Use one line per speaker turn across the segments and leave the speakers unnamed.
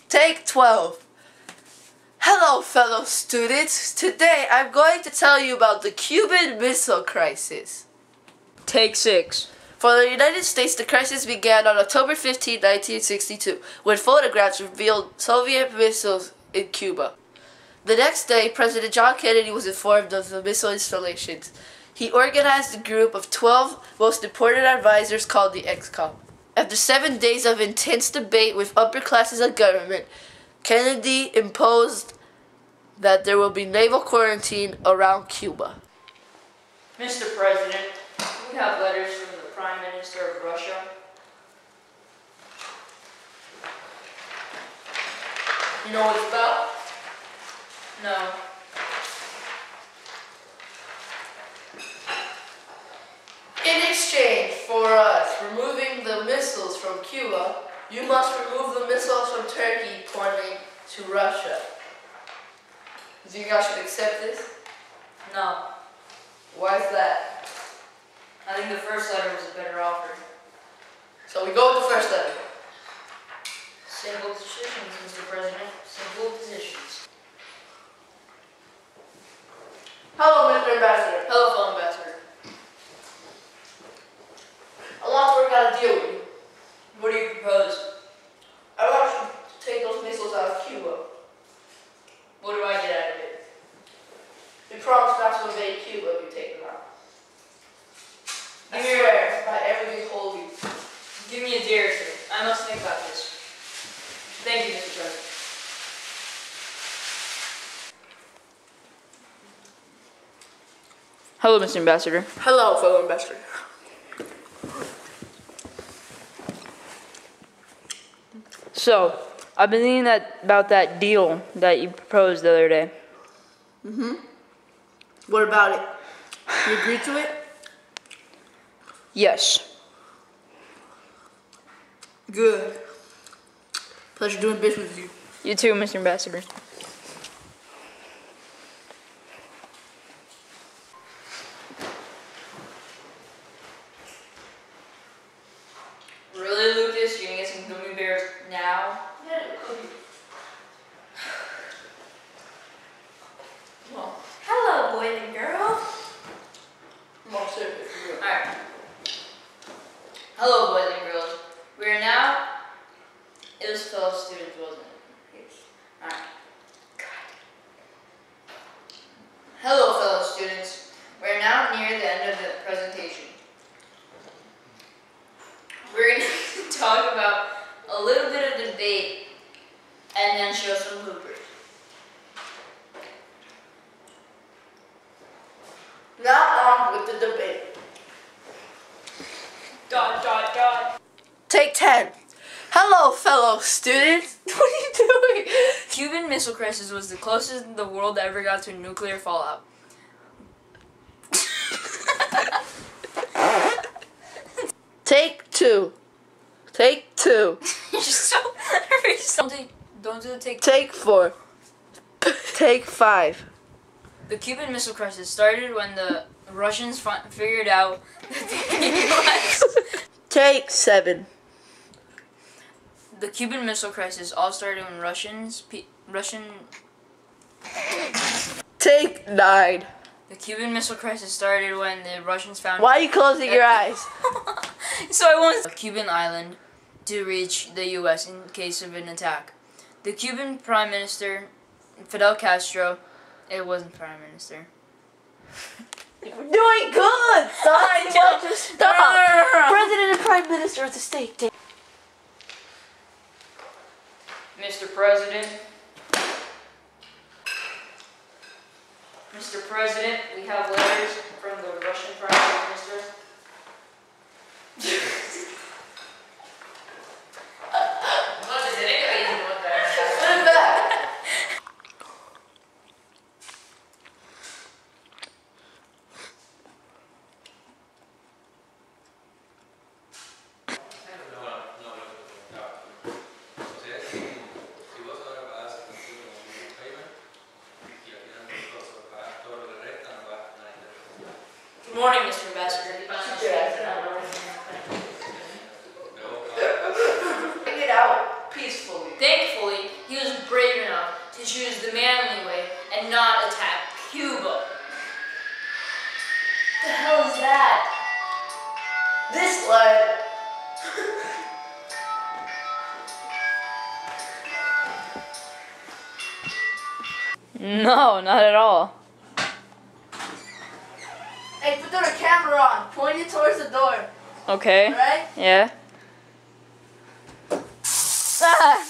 Take 12. Hello, fellow students. Today I'm going to tell you about the Cuban Missile Crisis.
Take 6.
For the United States, the crisis began on October 15, 1962, when photographs revealed Soviet missiles in Cuba. The next day, President John Kennedy was informed of the missile installations. He organized a group of 12 most important advisors called the ExCom. After 7 days of intense debate with upper classes of government, Kennedy imposed that there will be naval quarantine around Cuba.
Mr. President, we have letters from the Prime Minister of Russia.
You know what it's about?
No.
In exchange for us removing the missiles from Cuba, you must remove the missiles from Turkey pointing to Russia. Do you think I should accept this?
No.
Why is that?
I think the first letter was a better offer.
So we go with the first letter.
Simple decisions, Mr. President. Simple decisions.
Hello, Mr. Ambassador.
Hello, fellow ambassador.
I want to work out a deal with you.
What do you propose?
I want you to take those missiles out of Cuba.
What do I get out of it?
You promise not to invade Cuba if you take them out. I
Give me
swear by everything holy.
Give me a day or two. I must think about this. Thank you, Mr. President. Hello, Mr. Ambassador.
Hello, fellow ambassador.
So, I've been thinking about that deal that you proposed the other day.
What about it? You agree to it?
Yes.
Good. Pleasure doing business with you.
You too, Mr. Ambassador. Really, Lucas? You gonna get some gummy bears now?
Yeah, it could be. Well,
Hello, boys and girls.
more serious.
Alright. Hello, boys and girls. We are now. It was fellow students, wasn't it? Yes. Alright. Hello, fellow students. We're now near the end of the presentation. We're going to talk about a little bit of debate and then show some bloopers.
Now on with the debate.
Dot, dot, dot.
Take 10. Hello, fellow students. What are you doing?
Cuban Missile Crisis was the closest the world ever got to nuclear fallout.
Take 2. Take 2.
You're so don't do the take.
Take 4. Take 5.
The Cuban Missile Crisis started when the Russians figured out that the US.
Take 7.
The Cuban Missile Crisis all started when
Take 9.
The Cuban Missile Crisis started when the Russians found.
Why are you closing your eyes?
So I want a Cuban island to reach the U.S. in case of an attack. The Cuban Prime Minister, Fidel Castro, it wasn't Prime Minister.
You're doing good, son. You want to stop. President and Prime Minister of the state.
Mr. President. Mr. President, we have letters from the Russian Prime Minister. Good morning, Mr. Ambassador. choose the manly way and not attack Cuba. What the hell is that?
This way.
No, not at all.
Hey, put the camera on. Point it towards the door.
Okay.
Alright?
Yeah. Ah!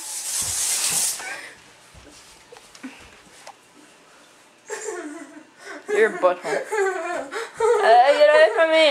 Your butthole. Get away from me!